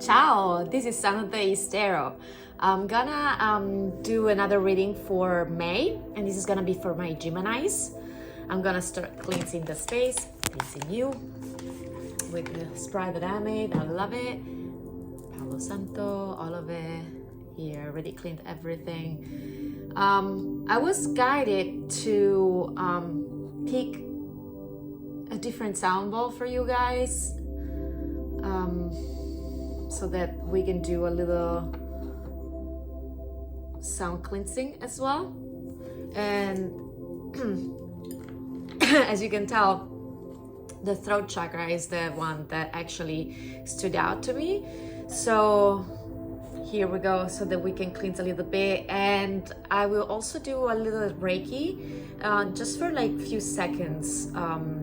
Ciao, this is MAY24-THEY Tarot. I'm gonna do another reading for May, and this is gonna be for my Geminis. I'm gonna start cleansing the space, cleansing you with the spray that I made. I love it. Palo Santo, all of it. Here, already cleaned everything. I was guided to pick a different sound bowl for you guys, so that we can do a little sound cleansing as well. And as you can tell, the throat chakra is the one that actually stood out to me. So here we go, so that we can cleanse a little bit. And I will also do a little Reiki, just for like few seconds.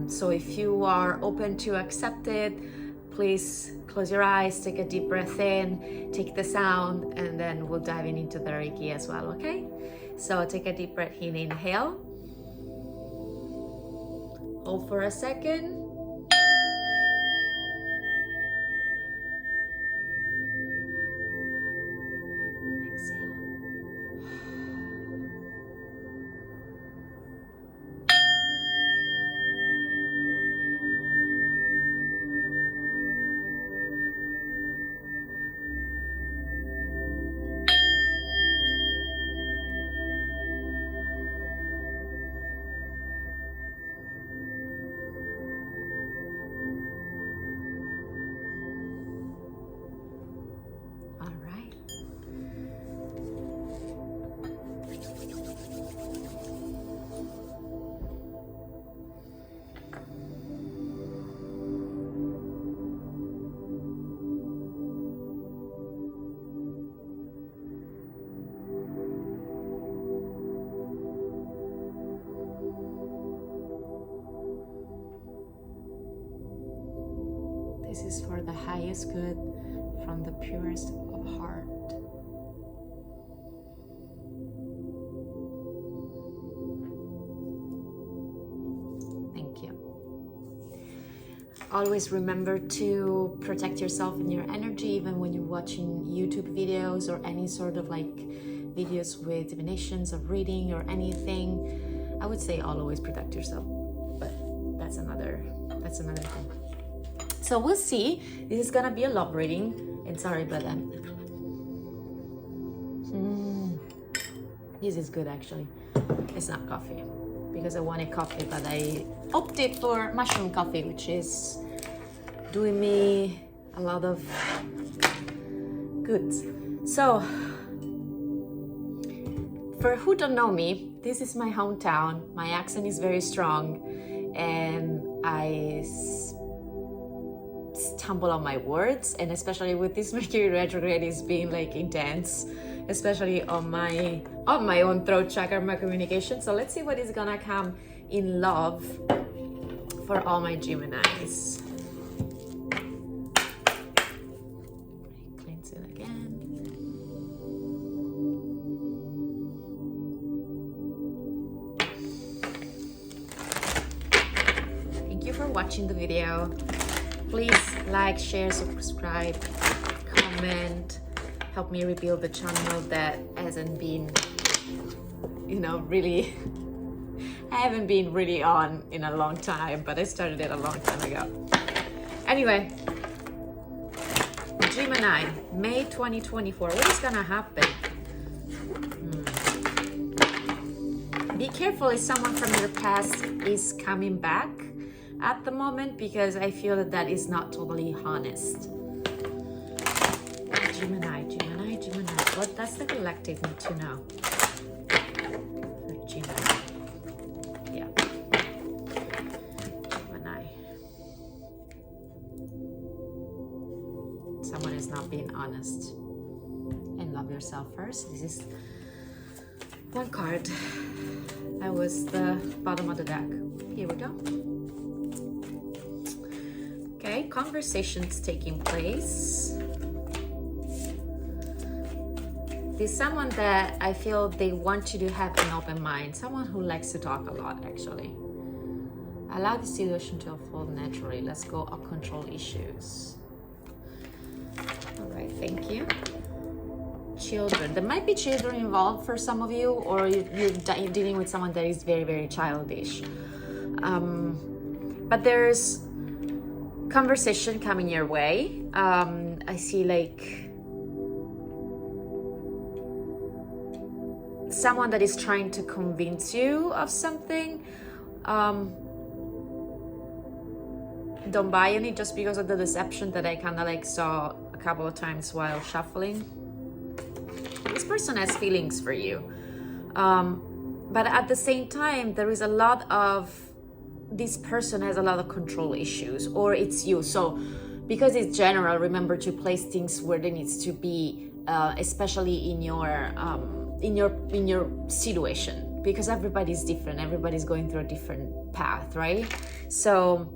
So if you are open to accept it, please close your eyes, take a deep breath in, take the sound, and then we'll dive into the Reiki as well, okay? So take a deep breath in, inhale. Hold for a second. This is for the highest good from the purest of heart. Thank you. Always remember to protect yourself and your energy, even when you're watching YouTube videos or any sort of like videos with divinations of reading or anything. I would say always protect yourself, but that's another thing. So we'll see. This is gonna be a love reading, and sorry, but this is good actually. It's not coffee because I wanted coffee, but I opted for mushroom coffee, which is doing me a lot of good. So for who don't know me, this is my hometown. My accent is very strong, and I stumble on my words, and especially with this Mercury retrograde is being like intense, especially on my own throat chakra, my communication. So let's see what is gonna come in love for all my Geminis. Cleanse it again. Thank you for watching the video. Please like, share, subscribe, comment, help me rebuild the channel that hasn't been, really, I haven't been really on in a long time, but I started it a long time ago. Anyway, Gemini, May 2024, what is gonna happen? Be careful if someone from your past is coming back at the moment, because I feel that is not totally honest. Gemini. What does the collective need to know? For Gemini. Yeah. Gemini. Someone is not being honest. And love yourself first. This is one card. That was the bottom of the deck. Here we go. Okay, conversations taking place. There's someone that I feel they want you to have an open mind. Someone who likes to talk a lot, actually. Allow the situation to unfold naturally. Let's go uncontrolled issues. All right. you. Children. There might be children involved for some of you, or you're dealing with someone that is very, very childish. But there's conversation coming your way. I see like someone that is trying to convince you of something. Don't buy any just because of the deception that I kind of like saw a couple of times while shuffling. This person has feelings for you. But at the same time, there is a lot of, this person has a lot of control issues, or it's you. So because it's general, remember to place things where they needs to be, especially in your situation, because everybody's different. Everybody's going through a different path, right? So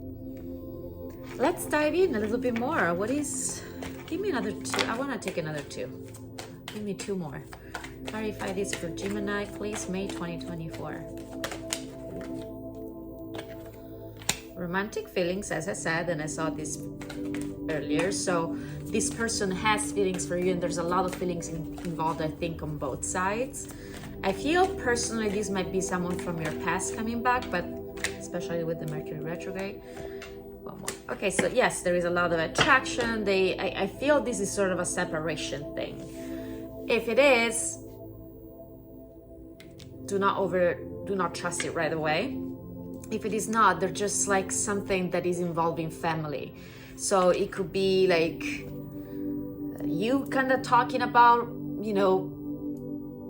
let's dive in a little bit more. What is, give me another two. I want to take another two. Give me two more. Clarify this for Gemini, please. May 2024. Romantic feelings, as I said, and I saw this earlier. So this person has feelings for you, and there's a lot of feelings involved, I think, on both sides. I feel personally this might be someone from your past coming back, but especially with the Mercury retrograde. One more. Okay, so yes, there is a lot of attraction. I feel this is sort of a separation thing. If it is, do not trust it right away. If it is not, they're just like something that is involving family. So it could be like you kind of talking about, you know,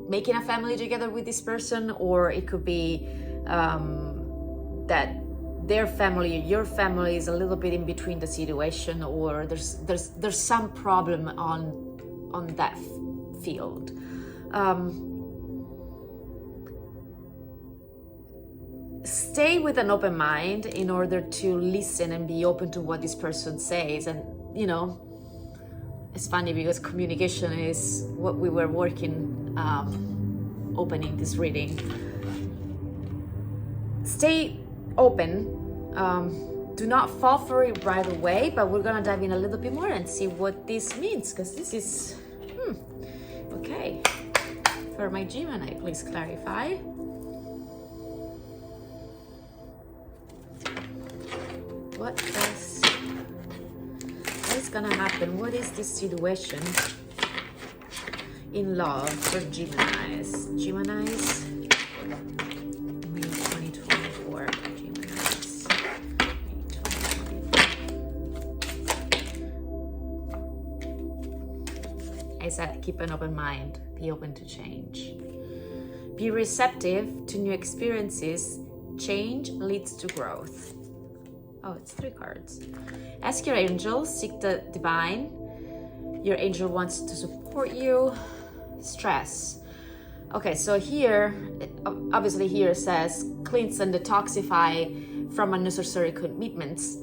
making a family together with this person, or it could be that their family, your family is a little bit in between the situation, or there's some problem on that field. Stay with an open mind in order to listen and be open to what this person says. And you know, it's funny because communication is what we were working opening this reading. Stay open. Do not fall for it right away, but we're gonna dive in a little bit more and see what this means, because this is okay. For my Gemini, please clarify. What is gonna happen? What is this situation in love for Geminis? Geminis, May 2024. Geminis, May 2024. I said keep an open mind. Be open to change. Be receptive to new experiences. Change leads to growth. Oh, it's 3 cards. Ask your angel, seek the divine. Your angel wants to support you. Stress. Okay, so here, obviously here it says cleanse and detoxify from unnecessary commitments.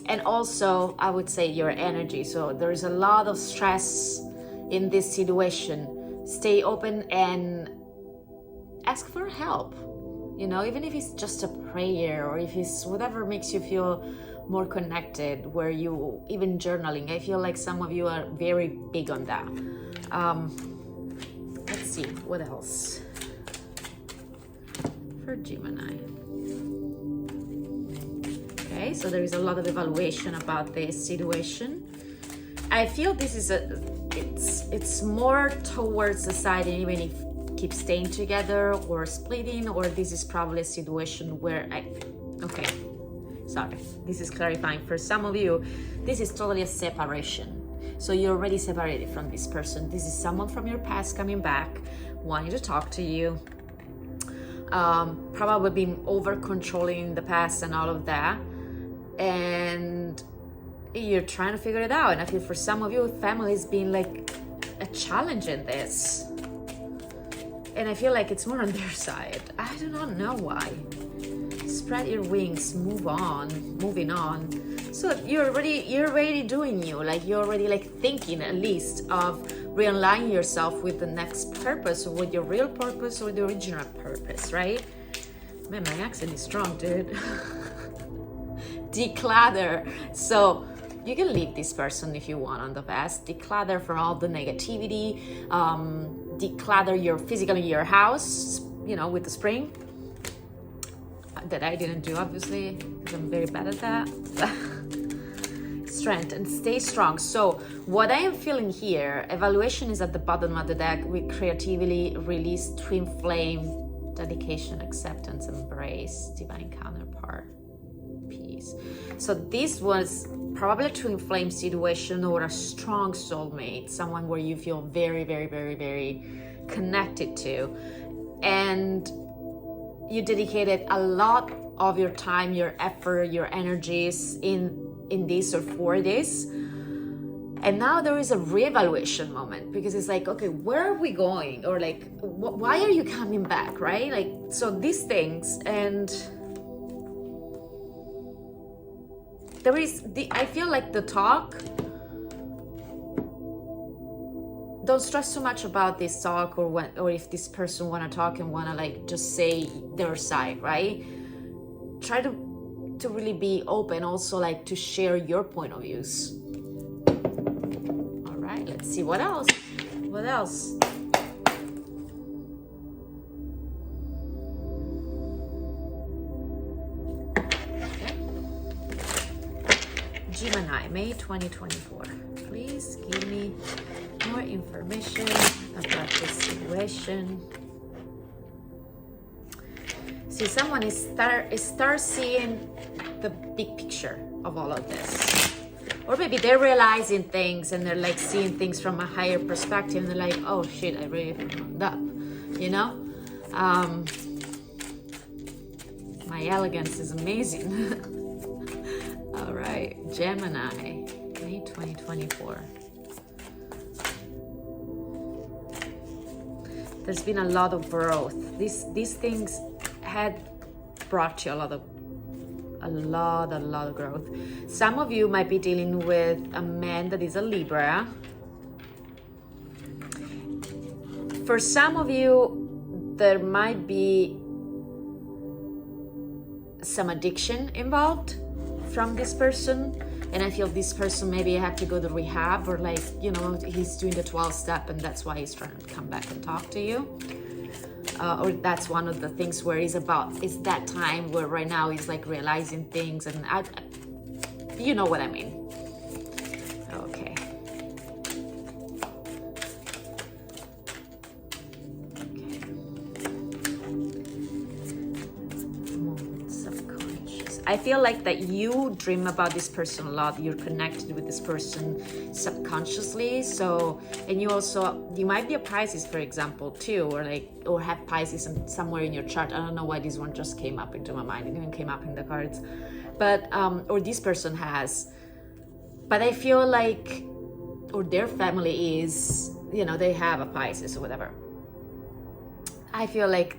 And also, I would say your energy. So there is a lot of stress in this situation. Stay open and ask for help. You know, even if it's just a prayer, or if it's whatever makes you feel more connected, where you, even journaling, I feel like some of you are very big on that. Let's see, what else? For Gemini. Okay, so there is a lot of evaluation about this situation. I feel this is it's more towards the side, and even if keep staying together or splitting, or this is probably a situation where this is clarifying for some of you. This is totally a separation, so you're already separated from this person. This is someone from your past coming back, wanting to talk to you, probably being over controlling in the past and all of that, and you're trying to figure it out. And I feel for some of you, family is being like a challenge in this. And I feel like it's more on their side. I do not know why. Spread your wings, moving on. So you're already doing you. Like you're already like thinking at least of realigning yourself with the next purpose, or with your real purpose, or the original purpose, right? Man, my accent is strong, dude. Declutter. So You can leave this person if you want on the past. Declutter for all the negativity. Declutter physically your house, you know, with the spring. That I didn't do, obviously, because I'm very bad at that. Strength and stay strong. So what I am feeling here, evaluation is at the bottom of the deck with creativity, release, twin flame, dedication, acceptance, embrace, divine counterpart, peace. So this was probably a twin flame situation or a strong soulmate, someone where you feel very, very, very, very connected to. And you dedicated a lot of your time, your effort, your energies in this or for this. And now there is a reevaluation moment, because it's like, okay, where are we going? Or like, why are you coming back, right? Like, so these things, and there is I feel like the talk, don't stress too much about this talk, or if this person want to talk and want to like just say their side, right? Try to really be open, also like to share your point of views. All right, let's see what else. What else? Okay. Gemini, May 2024. Please give me more information about this situation. See, someone is start seeing the big picture of all of this, or maybe they're realizing things and they're like seeing things from a higher perspective, and they're like, oh shit, I really fucked up, you know. My elegance is amazing. All right, Gemini, May 2024. There's been a lot of growth. These things had brought you a lot of growth. Some of you might be dealing with a man that is a Libra. For some of you, there might be some addiction involved from this person, and I feel this person maybe have to go to rehab, or like, you know, he's doing the 12 step and that's why he's trying to come back and talk to you. Or that's one of the things where it's that time where right now he's like realizing things, and you know what I mean. Okay. Subconscious. I feel like that you dream about this person a lot. You're connected with this person subconsciously. So, and you might be a Pisces, for example, too, or have Pisces somewhere in your chart. I don't know why this one just came up into my mind. It even came up in the cards, but or this person has. But I feel like, or their family is, you know, they have a Pisces or whatever. I feel like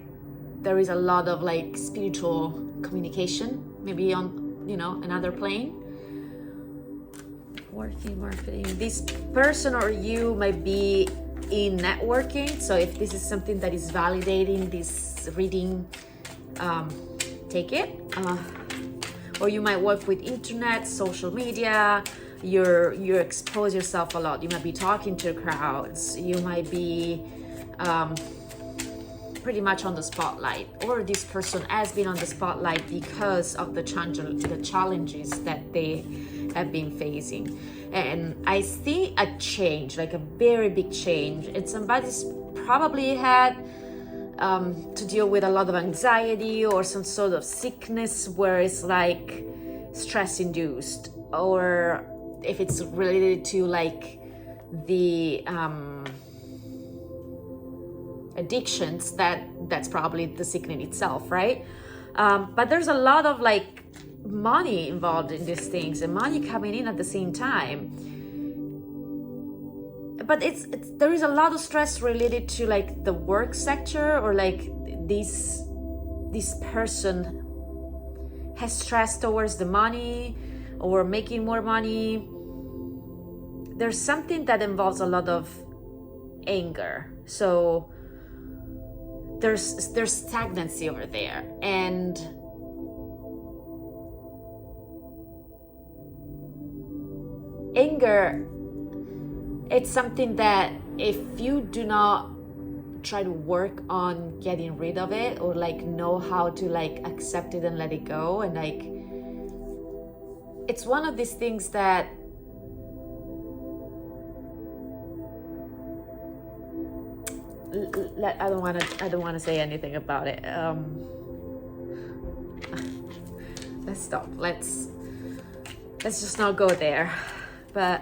there is a lot of like spiritual communication, maybe on, you know, another plane. Working, marketing. This person or you might be in networking. So if this is something that is validating this reading, take it. Or you might work with internet, social media. You expose yourself a lot. You might be talking to crowds. You might be pretty much on the spotlight, or this person has been on the spotlight because of the challenges that they have been facing. And I see a change, like a very big change, and somebody's probably had to deal with a lot of anxiety or some sort of sickness where it's like stress induced, or if it's related to like the addictions, that's probably the sickness itself, right? But there's a lot of like money involved in these things, and money coming in at the same time. But there is a lot of stress related to like the work sector, or like this person has stress towards the money or making more money. There's something that involves a lot of anger, so there's stagnancy over there. And anger, it's something that if you do not try to work on getting rid of it, or like know how to like accept it and let it go, and like it's one of these things that I don't want to say anything about it. Let's stop. Let's just not go there. But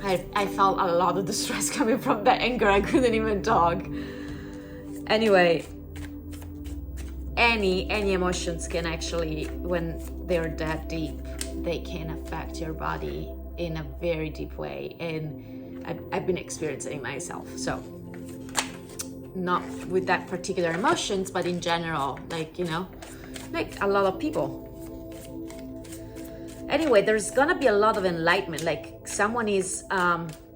I felt a lot of the stress coming from that anger. I couldn't even talk. Anyway, any emotions can actually, when they're that deep, they can affect your body in a very deep way. And I've been experiencing it myself. So not with that particular emotions, but in general, like, you know, like a lot of people. Anyway, there's gonna be a lot of enlightenment, like someone is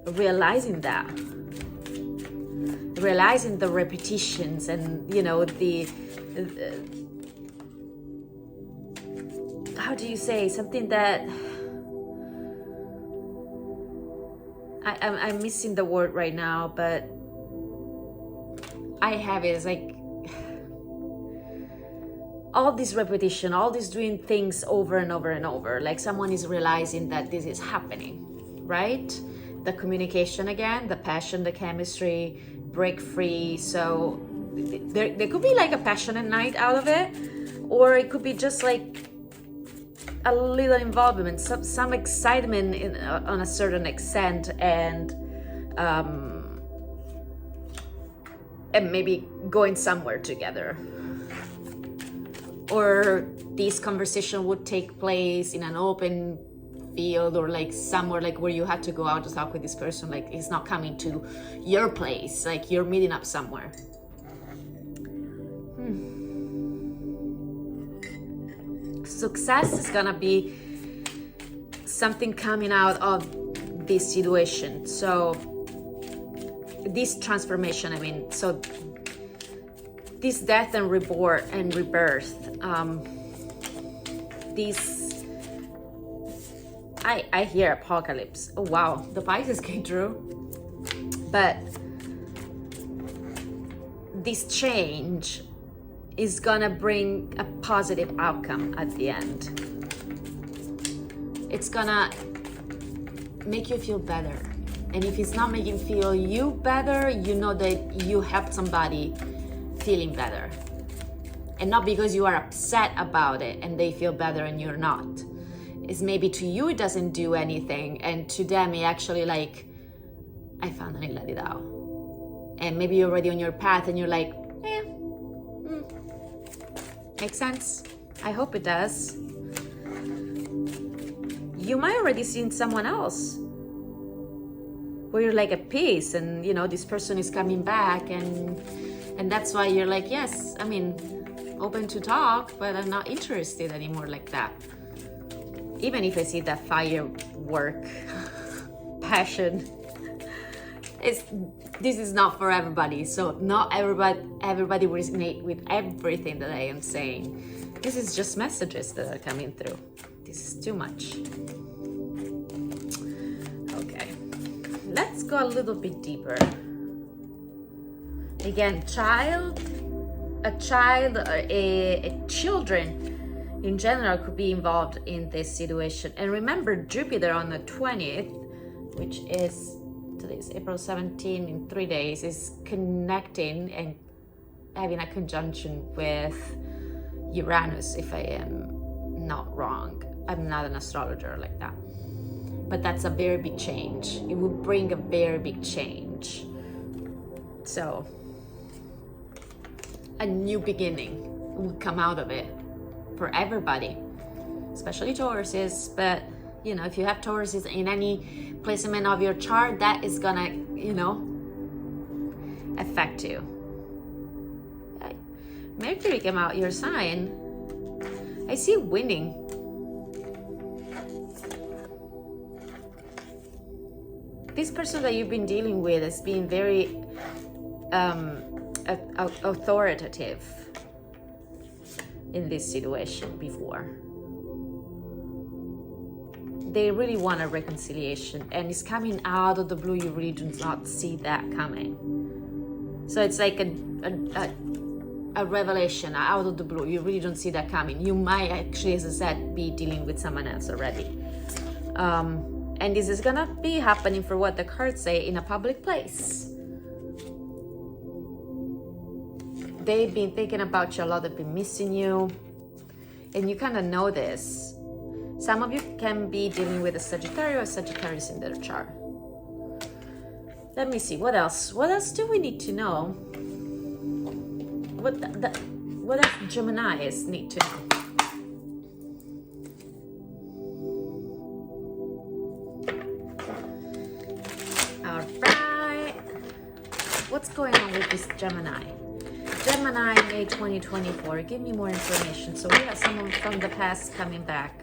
realizing the repetitions, and you know, the how do you say something that I'm missing the word right now, but I have it. It's like all this repetition, all this doing things over and over and over, like someone is realizing that this is happening, right? The communication again, the passion, the chemistry, break free. So there could be like a passionate night out of it, or it could be just like a little involvement, some excitement on a certain extent, and maybe going somewhere together. Or this conversation would take place in an open field, or like somewhere like where you had to go out to talk with this person, like it's not coming to your place, like you're meeting up somewhere. Success is gonna be something coming out of this situation. So this transformation, I mean, so this death and rebirth, this, I hear apocalypse. Oh wow, the Pisces came through. But this change is gonna bring a positive outcome at the end. It's gonna make you feel better. And if it's not making feel you better, you know that you helped somebody feeling better. And not because you are upset about it and they feel better and you're not. It's maybe to you it doesn't do anything, and to them it actually like, I finally let it out. And maybe you're already on your path and you're like, makes sense. I hope it does. You might already seen someone else where you're like at peace, and you know this person is coming back, and that's why you're like, yes, I mean, open to talk, but I'm not interested anymore like that. Even if I see that firework passion, this is not for everybody. So not everybody will resonate with everything that I am saying. This is just messages that are coming through. This is too much. Okay, let's go a little bit deeper. Again, children in general could be involved in this situation. And remember, Jupiter on the 20th, which is today's April 17, in 3 days, is connecting and having a conjunction with Uranus, if I am not wrong. I'm not an astrologer like that. But that's a very big change. It will bring a very big change. So, a new beginning will come out of it for everybody, especially Tauruses. But you know, if you have Tauruses in any placement of your chart, that is gonna, you know, affect you. Mercury came out your sign. I see winning. This person that you've been dealing with has been very authoritative in this situation before. they really want a reconciliation, and it's coming out of the blue. You really do not see that coming. So it's like a revelation out of the blue. You really don't see that coming. You might actually, as I said, be dealing with someone else already. And this is gonna be happening, for what the cards say, in a public place. They've been thinking about you a lot. They've been missing you. And you kind of know this. Some of you can be dealing with a Sagittarius in their chart. Let me see, what else? What else do we need to know? What else Geminis need to know? All right. What's going on with this Gemini? Gemini, May 2024. Give me more information. So we have someone from the past coming back.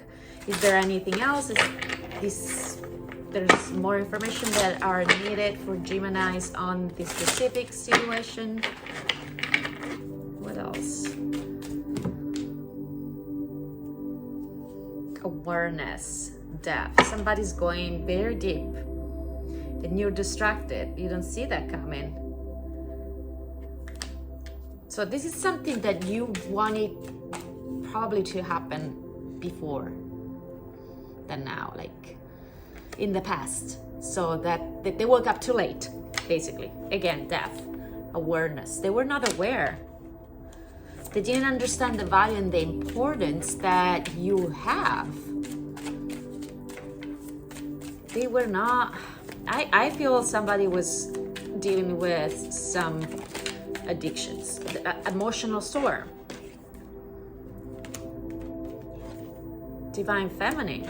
Is there anything else? There's more information that are needed for Geminis on this specific situation. What else? Awareness, depth. Somebody's going very deep and you're distracted. You don't see that coming. So this is something that you wanted probably to happen before than now, like in the past. So that they woke up too late, basically. Again, depth, awareness. They were not aware. They didn't understand the value and the importance that you have. They were not, I feel somebody was dealing with some addictions, emotional storm. Divine Feminine.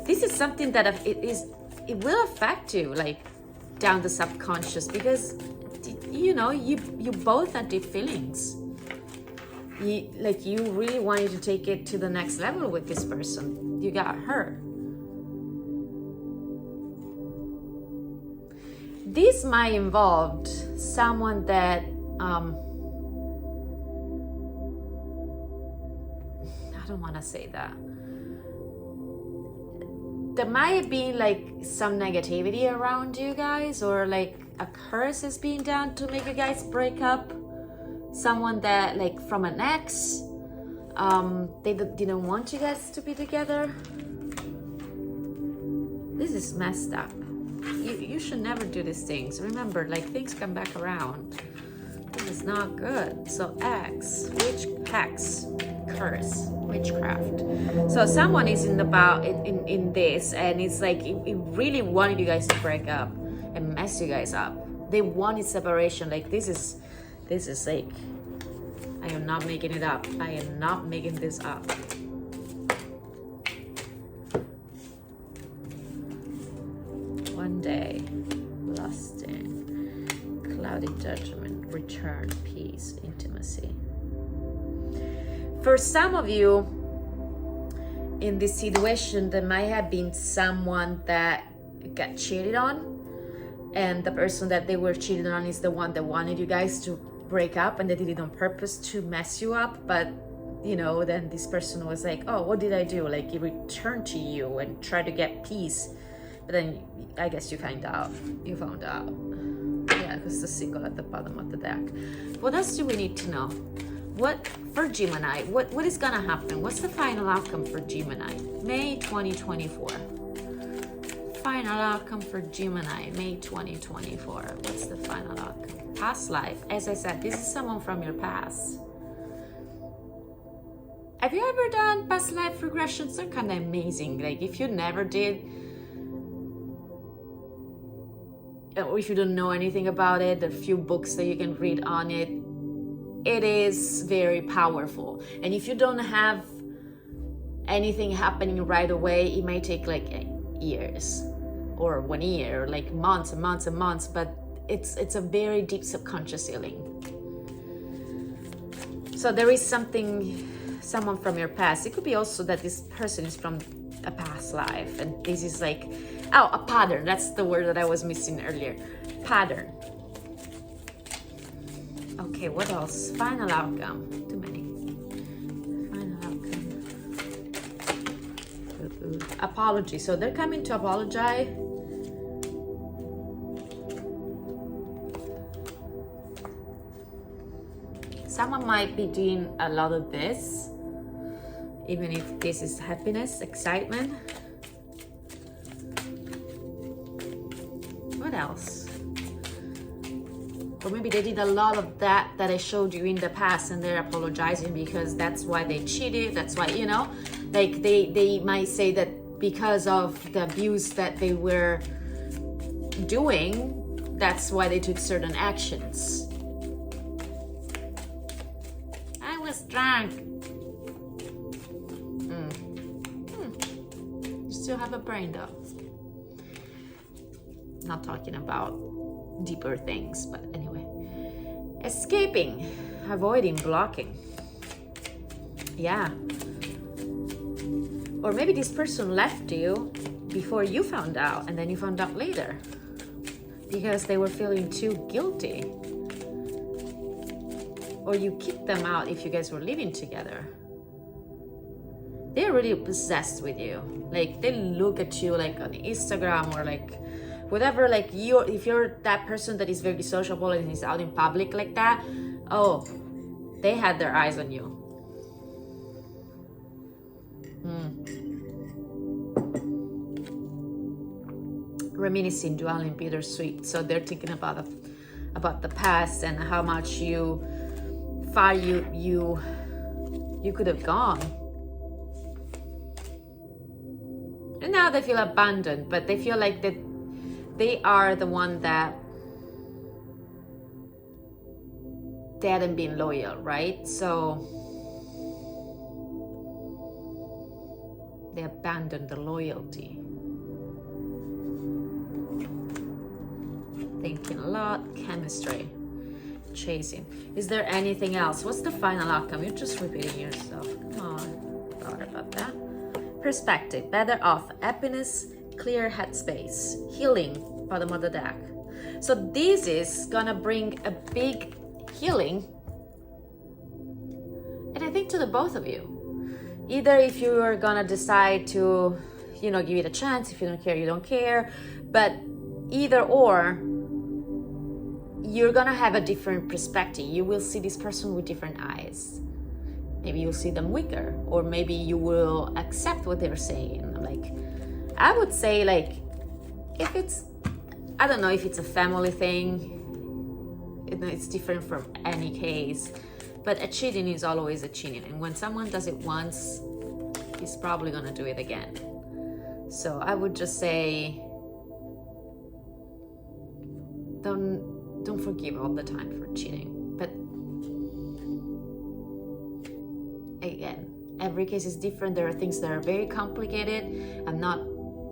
This is something that it will affect you, like down the subconscious, because you know you both have deep feelings. You really wanted to take it to the next level with this person. You got hurt. This might involve someone that I don't want to say that. There might be like some negativity around you guys, or like a curse is being done to make you guys break up. Someone that, like, from an ex, they didn't want you guys to be together. This is messed up. You should never do these things. Remember, like, things come back around. This is not good. So ex, hex, curse, witchcraft. So someone is in this, and it's like it really wanted you guys to break up and mess you guys up. They wanted separation. Like, this is like, I am not making it up. I am not making this up. One day, lost in cloudy judgment, return, peace, intimacy. For some of you in this situation, there might have been someone that got cheated on, and the person that they were cheated on is the one that wanted you guys to break up, and they did it on purpose to mess you up. But you know, then this person was like, oh, what did I do? Like, he returned to you and tried to get peace, but then I guess you found out. Yeah, because the seagull at the bottom of the deck. What else do we need to know? What for Gemini? What is gonna happen? What's the final outcome for Gemini? May 2024. Final outcome for Gemini, May 2024. What's the final outcome? Past life. As I said, this is someone from your past. Have you ever done past life regressions? They're kind of amazing. Like, if you never did, or if you don't know anything about it, there are a few books that you can read on it. It is very powerful. And if you don't have anything happening right away, it may take like years or 1 year, like months and months and months, but it's a very deep subconscious healing. So there is someone from your past. It could be also that this person is from a past life, and this is like, a pattern. That's the word that I was missing earlier. Pattern. Okay, what else? Final outcome. Too many. Final outcome. apology. So they're coming to apologize. Someone might be doing a lot of this, even if this is happiness, excitement. What else? Or maybe they did a lot of that I showed you in the past, and they're apologizing because that's why they cheated. That's why, you know, like they might say that because of the abuse that they were doing, that's why they took certain actions. I was drunk. You still have a brain though. Not talking about deeper things, but anyway. Escaping, avoiding, blocking. Yeah. Or maybe this person left you before you found out, and then you found out later because they were feeling too guilty. Or you kicked them out if you guys were living together. They're really obsessed with you. Like, they look at you like on Instagram or like whatever, like if you're that person that is very sociable and is out in public like that, oh, they had their eyes on you. Reminiscing, dwelling, bittersweet. So they're thinking about the past and how much far you could have gone. And now they feel abandoned, but they feel like that they are the one that they hadn't been loyal, right? So they abandoned the loyalty. Thinking a lot, chemistry, chasing. Is there anything else? What's the final outcome? You're just repeating yourself. Come on, thought about that. Perspective, better off, happiness, clear headspace, healing, bottom of the deck. So this is gonna bring a big healing, and I think to the both of you. Either if you are gonna decide to, you know, give it a chance. If you don't care, you don't care. But either or, you're gonna have a different perspective. You will see this person with different eyes. Maybe you'll see them weaker, or maybe you will accept what they're saying. Like, I would say, like, if it's, I don't know if it's a family thing, it's different from any case, but a cheating is always a cheating. And when someone does it once, he's probably gonna do it again. So I would just say, don't forgive all the time for cheating. But again, every case is different. There are things that are very complicated. I'm not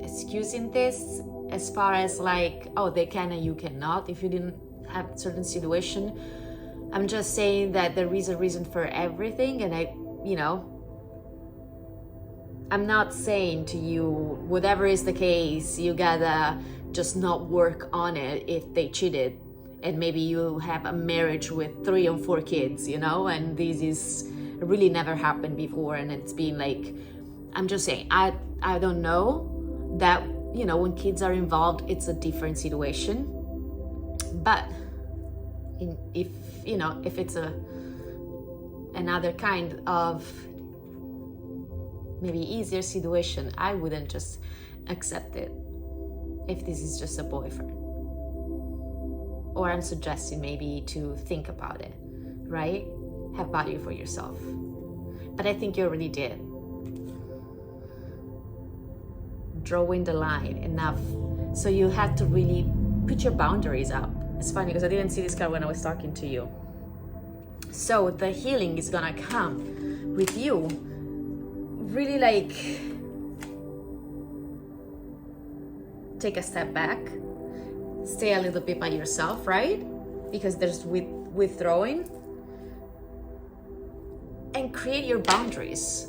excusing this as far as like, oh, they can and you cannot if you didn't have certain situation. I'm just saying that there is a reason for everything, and I'm not saying to you, whatever is the case, you gotta just not work on it if they cheated, and maybe you have a marriage with 3 or 4 kids, and this is really never happened before, and it's been like, I'm just saying, I don't know that, when kids are involved, it's a different situation. But if it's another kind of maybe easier situation, I wouldn't just accept it if this is just a boyfriend. Or I'm suggesting maybe to think about it, right? Have value for yourself. But I think you already did. Drawing the line enough. So you have to really put your boundaries up. It's funny because I didn't see this card when I was talking to you. So the healing is gonna come with you really like take a step back, stay a little bit by yourself, right? Because there's withdrawing, and create your boundaries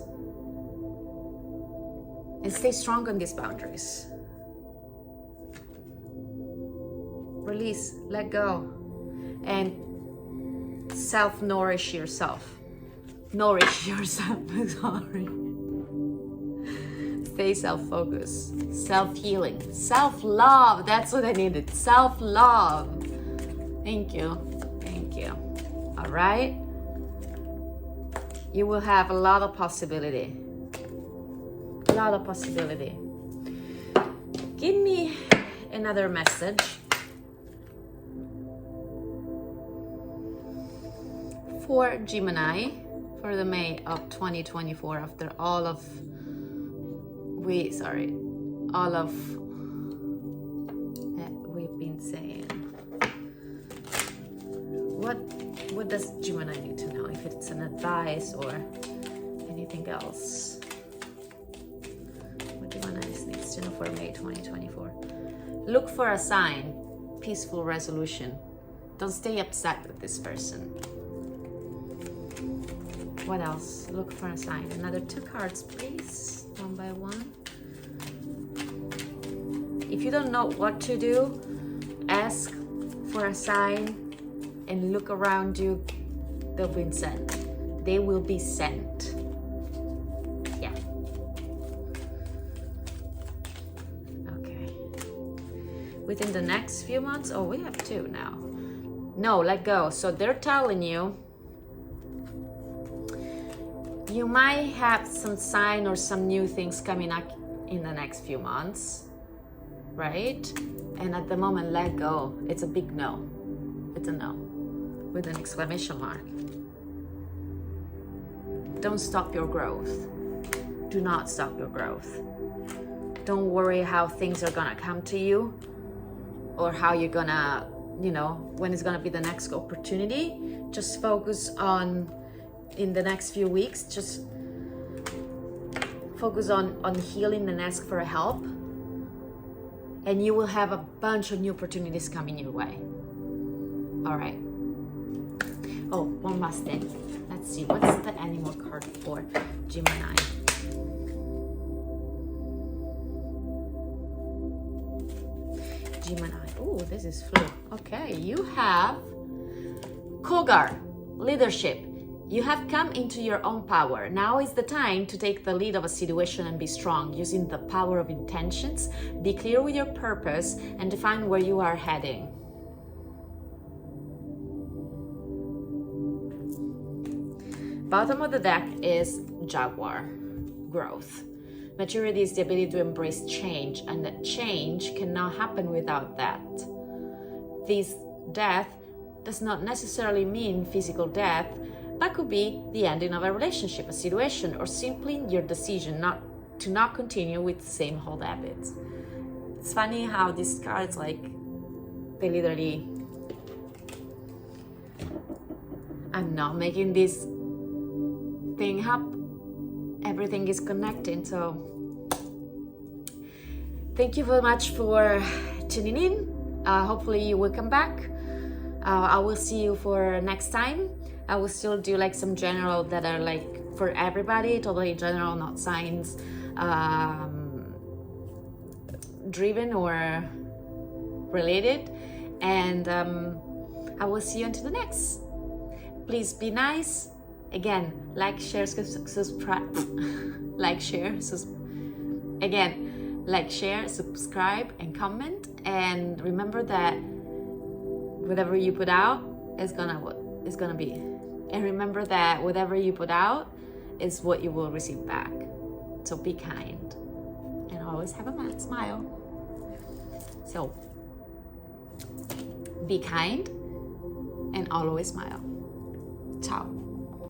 and stay strong on these boundaries. Release, let go, and self-nourish yourself. Nourish yourself, sorry. Stay self-focused, self-healing, self-love. That's what I needed. Self-love. Thank you. Thank you. All right. You will have a lot of possibility. A lot of possibility. Give me another message for Gemini for the May of 2024 after all of that we've been saying. What does Gemini need to know? If it's an advice or anything else. What Gemini needs to know for May 2024. Look for a sign. Peaceful resolution. Don't stay upset with this person. What else? Look for a sign. Another 2 cards, please. One by one. If you don't know what to do, ask for a sign and look around you. They'll be sent. They will be sent. Yeah. Okay. Within the next few months, oh, we have 2 now. No, let go. So they're telling you, you might have some sign or some new things coming up in the next few months, right? And at the moment, let go. It's a big no. It's a no with an exclamation mark. Don't stop your growth. Do not stop your growth. Don't worry how things are gonna come to you or how you're gonna, when it's gonna be the next opportunity. Just focus on, in the next few weeks, just focus on healing and ask for help. And you will have a bunch of new opportunities coming your way. All right. Oh, one last thing. Let's see. What's the animal card for Gemini? Gemini. Oh, this is flu. Okay, you have Cougar, leadership. You have come into your own power. Now is the time to take the lead of a situation and be strong, using the power of intentions. Be clear with your purpose and define where you are heading. Bottom of the deck is Jaguar, growth. Maturity is the ability to embrace change, and that change cannot happen without that. This death does not necessarily mean physical death, but could be the ending of a relationship, a situation, or simply your decision not to continue with the same old habits. It's funny how these cards, they literally, I'm not making this thing up. Everything is connecting. So thank you very much for tuning in. Hopefully you will come back. I will see you for next time. I will still do some general that are for everybody, totally general, not science driven or related. And I will see you until the next. Please be nice. Again, share, subscribe. Share, subscribe, and comment. And remember that whatever you put out is gonna be. And remember that whatever you put out is what you will receive back. So be kind and always have a smile. So be kind and always smile. Ciao.